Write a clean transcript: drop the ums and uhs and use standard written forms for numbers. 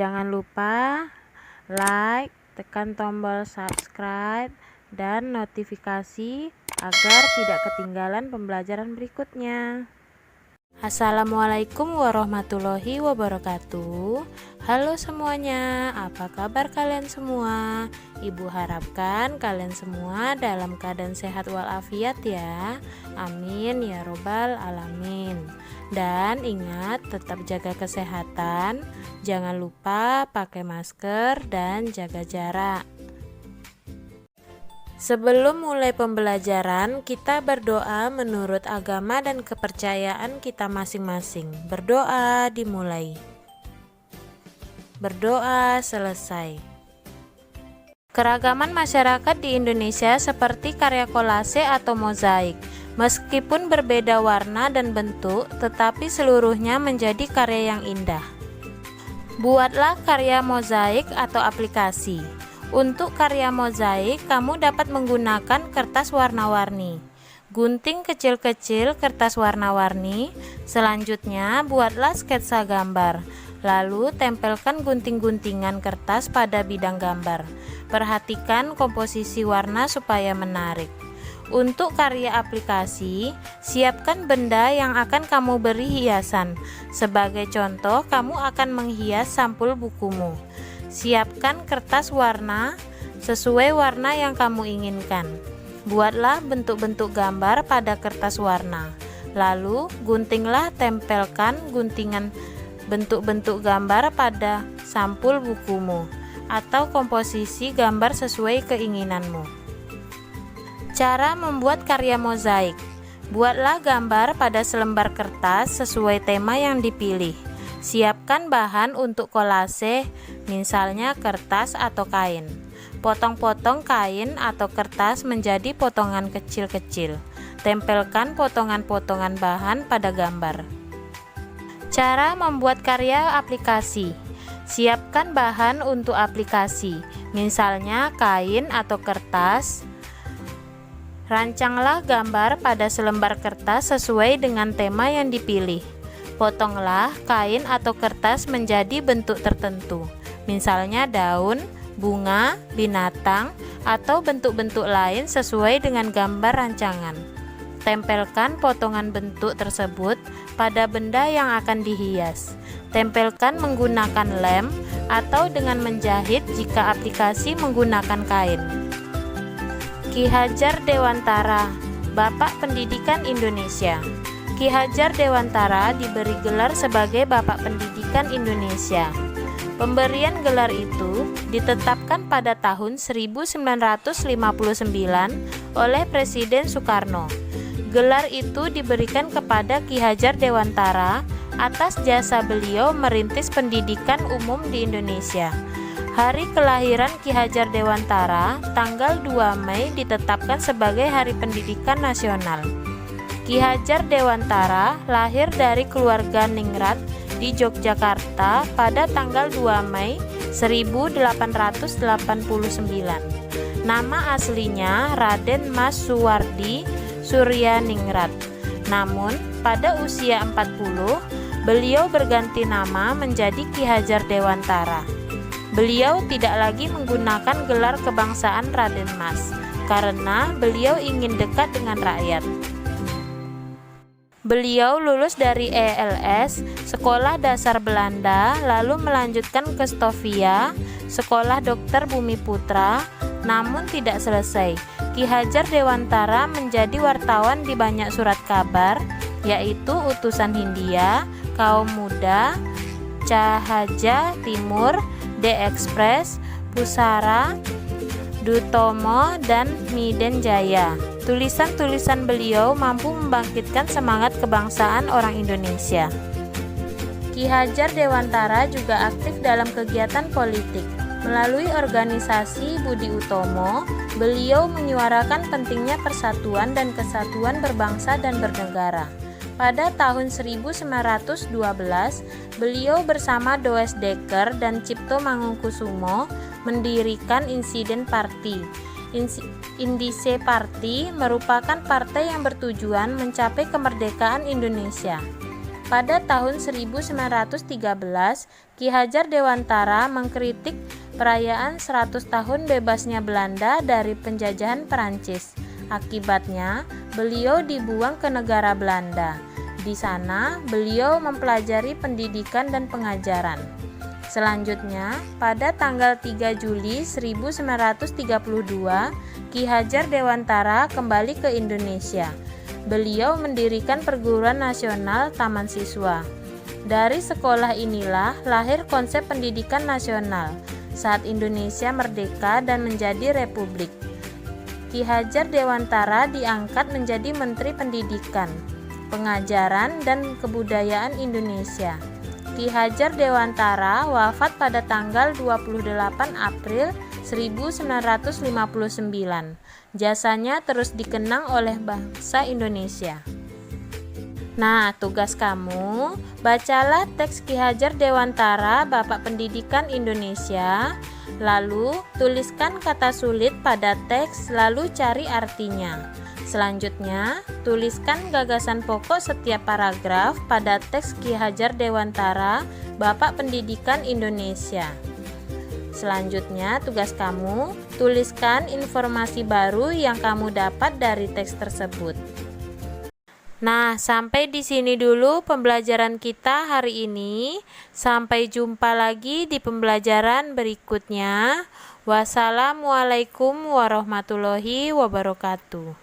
Jangan lupa like, tekan tombol subscribe, dan notifikasi agar tidak ketinggalan pembelajaran berikutnya. Assalamualaikum warahmatullahi wabarakatuh. Halo semuanya, apa kabar kalian semua? Ibu harapkan kalian semua dalam keadaan sehat walafiat ya. Amin ya robbal alamin. Dan ingat, tetap jaga kesehatan. Jangan lupa pakai masker dan jaga jarak. Sebelum mulai pembelajaran, kita berdoa menurut agama dan kepercayaan kita masing-masing. Berdoa dimulai. Berdoa selesai. Keragaman masyarakat di Indonesia seperti karya kolase atau mozaik. Meskipun berbeda warna dan bentuk, tetapi seluruhnya menjadi karya yang indah. Buatlah karya mozaik atau aplikasi. Untuk karya mozaik, kamu dapat menggunakan kertas warna-warni. Gunting kecil-kecil kertas warna-warni. Selanjutnya, buatlah sketsa gambar. Lalu, tempelkan gunting-guntingan kertas pada bidang gambar. Perhatikan komposisi warna supaya menarik. Untuk karya aplikasi, siapkan benda yang akan kamu beri hiasan. Sebagai contoh, kamu akan menghias sampul bukumu. Siapkan kertas warna sesuai warna yang kamu inginkan. Buatlah bentuk-bentuk gambar pada kertas warna. Lalu, guntinglah tempelkan guntingan bentuk-bentuk gambar pada sampul bukumu atau komposisi gambar sesuai keinginanmu. Cara membuat karya mozaik. Buatlah gambar pada selembar kertas sesuai tema yang dipilih. Siapkan bahan untuk kolase, misalnya kertas atau kain. Potong-potong kain atau kertas menjadi potongan kecil-kecil. Tempelkan potongan-potongan bahan pada gambar. Cara membuat karya aplikasi. Siapkan bahan untuk aplikasi, misalnya kain atau kertas. Rancanglah gambar pada selembar kertas sesuai dengan tema yang dipilih. Potonglah kain atau kertas menjadi bentuk tertentu, misalnya daun, bunga, binatang, atau bentuk-bentuk lain sesuai dengan gambar rancangan. Tempelkan potongan bentuk tersebut pada benda yang akan dihias. Tempelkan menggunakan lem atau dengan menjahit jika aplikasi menggunakan kain. Ki Hajar Dewantara, Bapak Pendidikan Indonesia. Ki Hajar Dewantara diberi gelar sebagai Bapak Pendidikan Indonesia. Pemberian gelar itu ditetapkan pada tahun 1959 oleh Presiden Soekarno. Gelar itu diberikan kepada Ki Hajar Dewantara atas jasa beliau merintis pendidikan umum di Indonesia. Hari kelahiran Ki Hajar Dewantara, tanggal 2 Mei ditetapkan sebagai Hari Pendidikan Nasional. Ki Hajar Dewantara lahir dari keluarga ningrat di Yogyakarta pada tanggal 2 Mei 1889. Nama aslinya Raden Mas Suwardi Suryaningrat. Namun, pada usia 40, beliau berganti nama menjadi Ki Hajar Dewantara. Beliau tidak lagi menggunakan gelar kebangsaan Raden Mas, karena beliau ingin dekat dengan rakyat. Beliau lulus dari ELS, Sekolah Dasar Belanda, lalu melanjutkan ke Stovia, Sekolah Dokter Bumi Putra, namun tidak selesai. Ki Hajar Dewantara menjadi wartawan di banyak surat kabar, yaitu Utusan Hindia, Kaum Muda, Cahaja Timur, The Express, Pusara, Dutomo, dan Miden Jaya. Tulisan-tulisan beliau mampu membangkitkan semangat kebangsaan orang Indonesia. Ki Hajar Dewantara juga aktif dalam kegiatan politik. Melalui organisasi Budi Utomo, beliau menyuarakan pentingnya persatuan dan kesatuan berbangsa dan bernegara. Pada tahun 1912, beliau bersama Does Dekker dan Cipto Mangunkusumo mendirikan Insiden Party. Indise Party merupakan partai yang bertujuan mencapai kemerdekaan Indonesia. Pada tahun 1913, Ki Hajar Dewantara mengkritik perayaan 100 tahun bebasnya Belanda dari penjajahan Perancis. Akibatnya, beliau dibuang ke negara Belanda. Di sana, beliau mempelajari pendidikan dan pengajaran. Selanjutnya, pada tanggal 3 Juli 1932, Ki Hajar Dewantara kembali ke Indonesia. Beliau mendirikan Perguruan Nasional Taman Siswa. Dari sekolah inilah lahir konsep pendidikan nasional saat Indonesia merdeka dan menjadi republik. Ki Hajar Dewantara diangkat menjadi Menteri Pendidikan, Pengajaran dan Kebudayaan Indonesia. Ki Hajar Dewantara wafat pada tanggal 28 April 1959. Jasanya terus dikenang oleh bangsa Indonesia. Nah, tugas kamu, bacalah teks Ki Hajar Dewantara, Bapak Pendidikan Indonesia, lalu tuliskan kata sulit pada teks, lalu cari artinya. Selanjutnya, tuliskan gagasan pokok setiap paragraf pada teks Ki Hajar Dewantara, Bapak Pendidikan Indonesia. Selanjutnya, tugas kamu, tuliskan informasi baru yang kamu dapat dari teks tersebut. Nah, sampai di sini dulu pembelajaran kita hari ini. Sampai jumpa lagi di pembelajaran berikutnya. Wassalamualaikum warahmatullahi wabarakatuh.